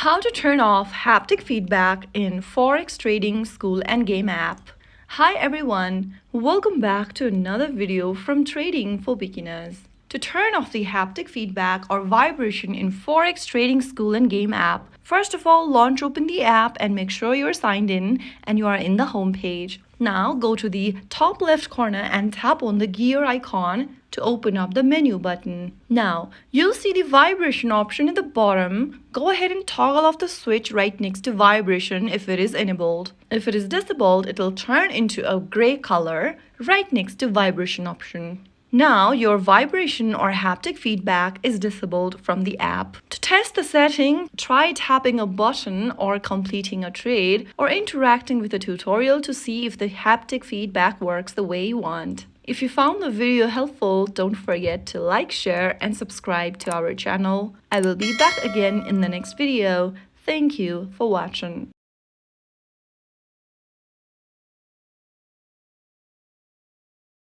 How to turn off haptic feedback in Forex Trading School and Game app. Hi everyone, welcome back to another video from Trading for Beginners. To turn off the haptic feedback or vibration in Forex Trading School and Game app, first of all, launch open the app and make sure you're signed in and you are in the home page. Now go to the top left corner and tap on the gear icon to open up the menu button. Now, you'll see the vibration option at the bottom. Go ahead and toggle off the switch right next to vibration if it is enabled. If it is disabled, it'll turn into a gray color right next to vibration option. Now, your vibration or haptic feedback is disabled from the app. To test the setting, try tapping a button or completing a trade or interacting with a tutorial to see if the haptic feedback works the way you want. If you found the video helpful, don't forget to like, share, and subscribe to our channel. I will be back again in the next video. Thank you for watching.